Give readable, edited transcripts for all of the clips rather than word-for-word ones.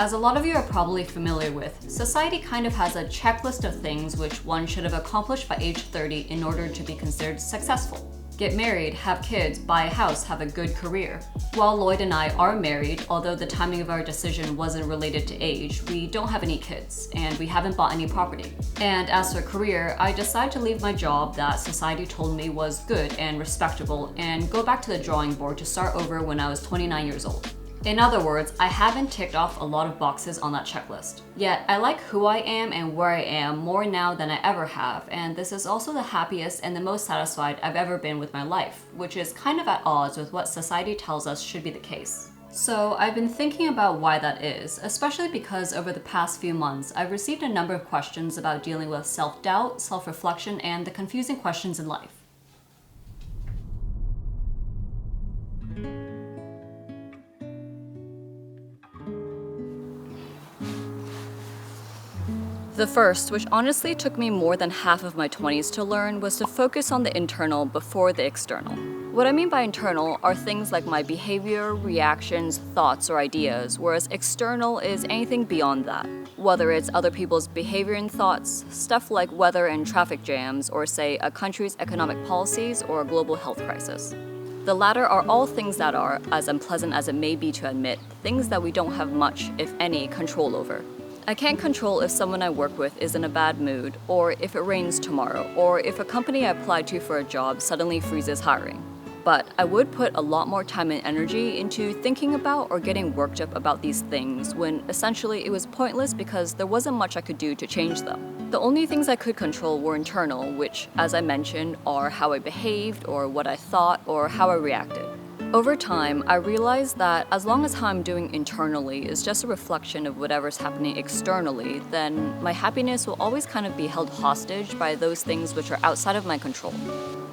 As a lot of you are probably familiar with, society kind of has a checklist of things which one should have accomplished by age 30 in order to be considered successful. Get married, have kids, buy a house, have a good career. While Lloyd and I are married, although the timing of our decision wasn't related to age, we don't have any kids, and we haven't bought any property. And as for career, I decided to leave my job that society told me was good and respectable and go back to the drawing board to start over when I was 29 years old. In other words, I haven't ticked off a lot of boxes on that checklist. Yet, I like who I am and where I am more now than I ever have, and this is also the happiest and the most satisfied I've ever been with my life, which is kind of at odds with what society tells us should be the case. So I've been thinking about why that is, especially because over the past few months, I've received a number of questions about dealing with self-doubt, self-reflection, and the confusing questions in life. The first, which honestly took me more than half of my 20s to learn, was to focus on the internal before the external. What I mean by internal are things like my behavior, reactions, thoughts, or ideas, whereas external is anything beyond that. Whether it's other people's behavior and thoughts, stuff like weather and traffic jams, or say a country's economic policies or a global health crisis. The latter are all things that are, as unpleasant as it may be to admit, things that we don't have much, if any, control over. I can't control if someone I work with is in a bad mood, or if it rains tomorrow, or if a company I applied to for a job suddenly freezes hiring. But I would put a lot more time and energy into thinking about or getting worked up about these things when essentially it was pointless because there wasn't much I could do to change them. The only things I could control were internal, which, as I mentioned, are how I behaved, or what I thought, or how I reacted. Over time, I realized that as long as how I'm doing internally is just a reflection of whatever's happening externally, then my happiness will always kind of be held hostage by those things which are outside of my control.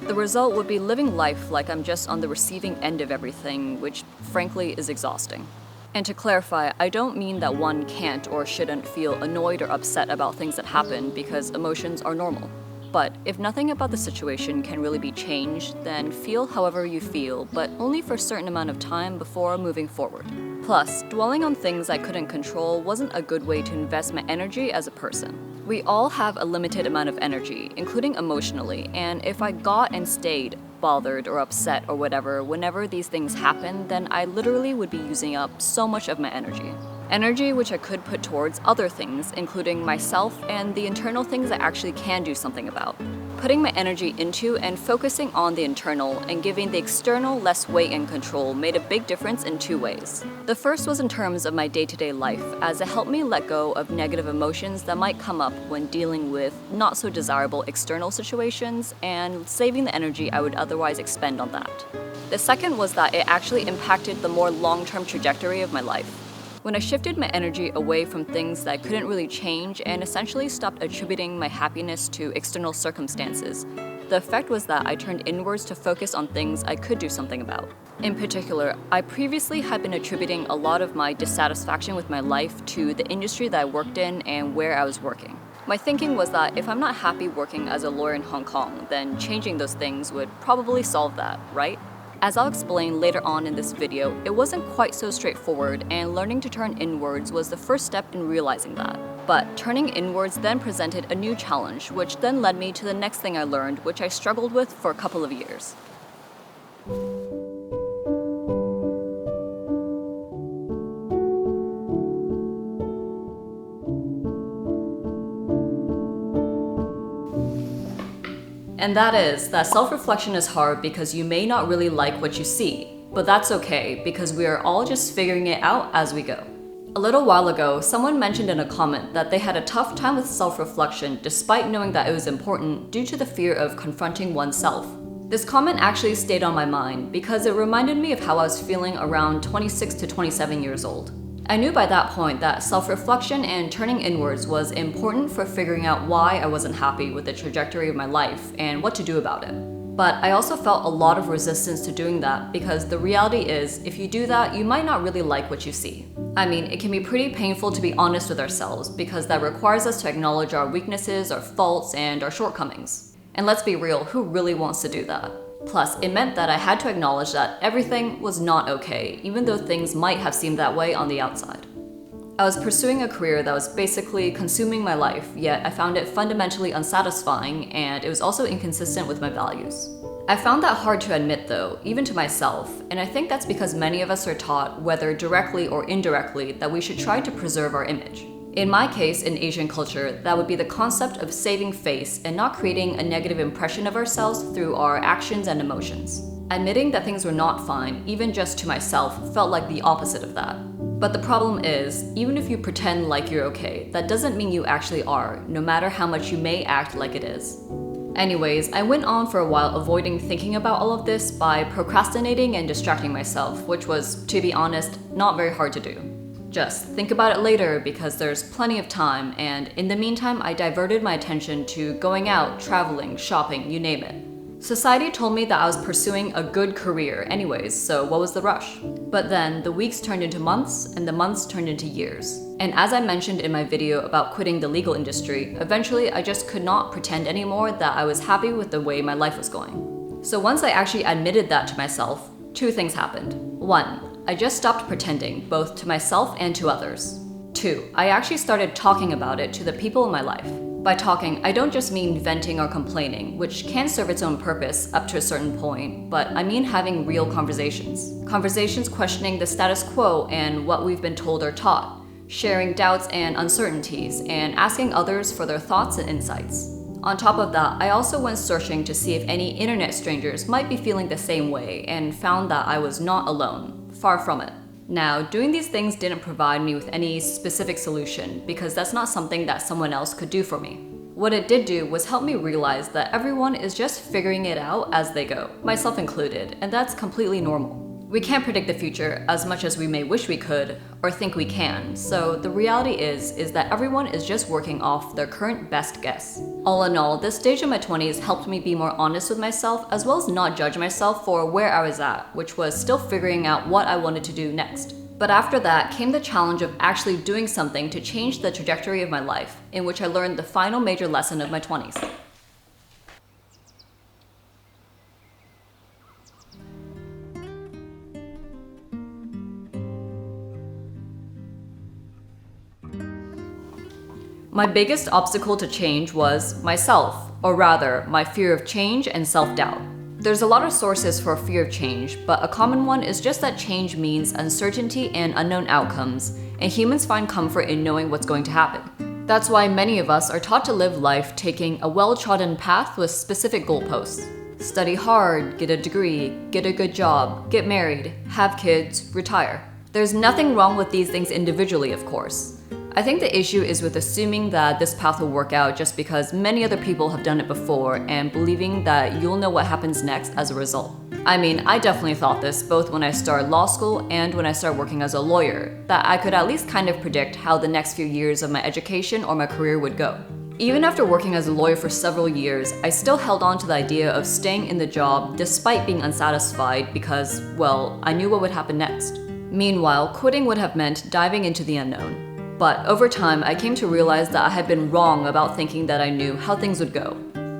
The result would be living life like I'm just on the receiving end of everything, which frankly is exhausting. And to clarify, I don't mean that one can't or shouldn't feel annoyed or upset about things that happen because emotions are normal. But if nothing about the situation can really be changed, then feel however you feel, but only for a certain amount of time before moving forward. Plus, dwelling on things I couldn't control wasn't a good way to invest my energy as a person. We all have a limited amount of energy, including emotionally, and if I got and stayed bothered or upset or whatever whenever these things happen, then I literally would be using up so much of my energy. Energy which I could put towards other things, including myself and the internal things I actually can do something about. Putting my energy into and focusing on the internal and giving the external less weight and control made a big difference in two ways. The first was in terms of my day-to-day life, as it helped me let go of negative emotions that might come up when dealing with not so desirable external situations and saving the energy I would otherwise expend on that. The second was that it actually impacted the more long-term trajectory of my life. When I shifted my energy away from things that I couldn't really change and essentially stopped attributing my happiness to external circumstances, the effect was that I turned inwards to focus on things I could do something about. In particular, I previously had been attributing a lot of my dissatisfaction with my life to the industry that I worked in and where I was working. My thinking was that if I'm not happy working as a lawyer in Hong Kong, then changing those things would probably solve that, right? As I'll explain later on in this video, it wasn't quite so straightforward, and learning to turn inwards was the first step in realizing that. But turning inwards then presented a new challenge, which then led me to the next thing I learned, which I struggled with for a couple of years. And that is that self-reflection is hard because you may not really like what you see, but that's okay because we are all just figuring it out as we go. A little while ago, someone mentioned in a comment that they had a tough time with self-reflection despite knowing that it was important due to the fear of confronting oneself. This comment actually stayed on my mind because it reminded me of how I was feeling around 26 to 27 years old. I knew by that point that self-reflection and turning inwards was important for figuring out why I wasn't happy with the trajectory of my life and what to do about it. But I also felt a lot of resistance to doing that because the reality is, if you do that, you might not really like what you see. I mean, it can be pretty painful to be honest with ourselves because that requires us to acknowledge our weaknesses, our faults, and our shortcomings. And let's be real, who really wants to do that? Plus, it meant that I had to acknowledge that everything was not okay, even though things might have seemed that way on the outside. I was pursuing a career that was basically consuming my life, yet I found it fundamentally unsatisfying, and it was also inconsistent with my values. I found that hard to admit though, even to myself, and I think that's because many of us are taught, whether directly or indirectly, that we should try to preserve our image. In my case, in Asian culture, that would be the concept of saving face and not creating a negative impression of ourselves through our actions and emotions. Admitting that things were not fine, even just to myself, felt like the opposite of that. But the problem is, even if you pretend like you're okay, that doesn't mean you actually are, no matter how much you may act like it is. Anyways, I went on for a while avoiding thinking about all of this by procrastinating and distracting myself, which was, to be honest, not very hard to do. Just think about it later because there's plenty of time, and in the meantime, I diverted my attention to going out, traveling, shopping, you name it. Society told me that I was pursuing a good career anyways, so what was the rush? But then the weeks turned into months, and the months turned into years. And as I mentioned in my video about quitting the legal industry, eventually I just could not pretend anymore that I was happy with the way my life was going. So once I actually admitted that to myself, two things happened. 1, I just stopped pretending, both to myself and to others. 2, I actually started talking about it to the people in my life. By talking, I don't just mean venting or complaining, which can serve its own purpose up to a certain point, but I mean having real conversations. Conversations questioning the status quo and what we've been told or taught, sharing doubts and uncertainties, and asking others for their thoughts and insights. On top of that, I also went searching to see if any internet strangers might be feeling the same way and found that I was not alone. Far from it. Now, doing these things didn't provide me with any specific solution because that's not something that someone else could do for me. What it did do was help me realize that everyone is just figuring it out as they go, myself included, and that's completely normal. We can't predict the future as much as we may wish we could or think we can, so the reality is that everyone is just working off their current best guess. All in all, this stage of my 20s helped me be more honest with myself as well as not judge myself for where I was at, which was still figuring out what I wanted to do next. But after that came the challenge of actually doing something to change the trajectory of my life, in which I learned the final major lesson of my 20s. My biggest obstacle to change was myself, or rather, my fear of change and self-doubt. There's a lot of sources for fear of change, but a common one is just that change means uncertainty and unknown outcomes, and humans find comfort in knowing what's going to happen. That's why many of us are taught to live life taking a well-trodden path with specific goalposts. Study hard, get a degree, get a good job, get married, have kids, retire. There's nothing wrong with these things individually, of course. I think the issue is with assuming that this path will work out just because many other people have done it before and believing that you'll know what happens next as a result. I mean, I definitely thought this both when I started law school and when I started working as a lawyer, that I could at least kind of predict how the next few years of my education or my career would go. Even after working as a lawyer for several years, I still held on to the idea of staying in the job despite being unsatisfied because, well, I knew what would happen next. Meanwhile, quitting would have meant diving into the unknown. But over time, I came to realize that I had been wrong about thinking that I knew how things would go.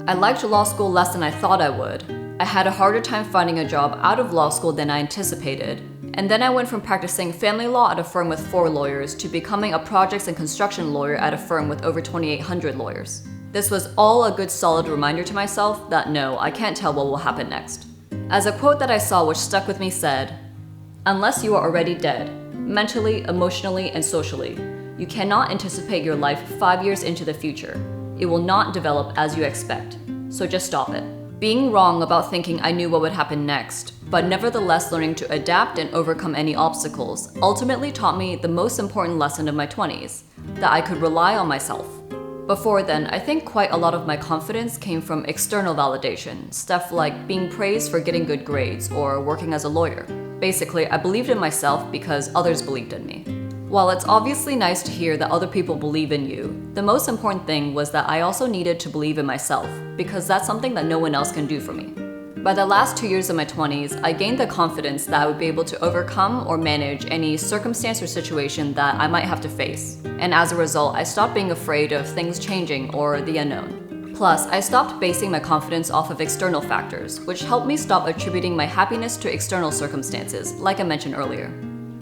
I liked law school less than I thought I would. I had a harder time finding a job out of law school than I anticipated. And then I went from practicing family law at a firm with 4 lawyers to becoming a projects and construction lawyer at a firm with over 2,800 lawyers. This was all a good solid reminder to myself that no, I can't tell what will happen next. As a quote that I saw which stuck with me said, "Unless you are already dead, mentally, emotionally, and socially, you cannot anticipate your life 5 years into the future. It will not develop as you expect. So just stop it." Being wrong about thinking I knew what would happen next, but nevertheless learning to adapt and overcome any obstacles, ultimately taught me the most important lesson of my 20s, that I could rely on myself. Before then, I think quite a lot of my confidence came from external validation, stuff like being praised for getting good grades or working as a lawyer. Basically, I believed in myself because others believed in me. While it's obviously nice to hear that other people believe in you, the most important thing was that I also needed to believe in myself, because that's something that no one else can do for me. By the last 2 years of my 20s, I gained the confidence that I would be able to overcome or manage any circumstance or situation that I might have to face. And as a result, I stopped being afraid of things changing or the unknown. Plus, I stopped basing my confidence off of external factors, which helped me stop attributing my happiness to external circumstances, like I mentioned earlier.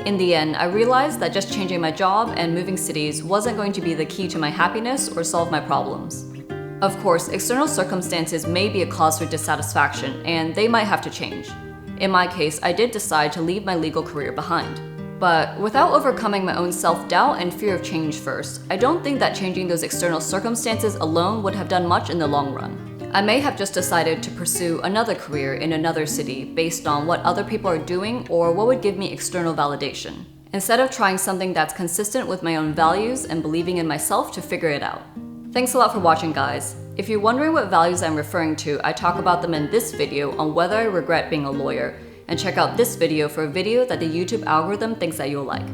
In the end, I realized that just changing my job and moving cities wasn't going to be the key to my happiness or solve my problems. Of course, external circumstances may be a cause for dissatisfaction, and they might have to change. In my case, I did decide to leave my legal career behind. But without overcoming my own self-doubt and fear of change first, I don't think that changing those external circumstances alone would have done much in the long run. I may have just decided to pursue another career in another city based on what other people are doing or what would give me external validation, instead of trying something that's consistent with my own values and believing in myself to figure it out. Thanks a lot for watching, guys. If you're wondering what values I'm referring to, I talk about them in this video on whether I regret being a lawyer, and check out this video for a video that the YouTube algorithm thinks that you'll like.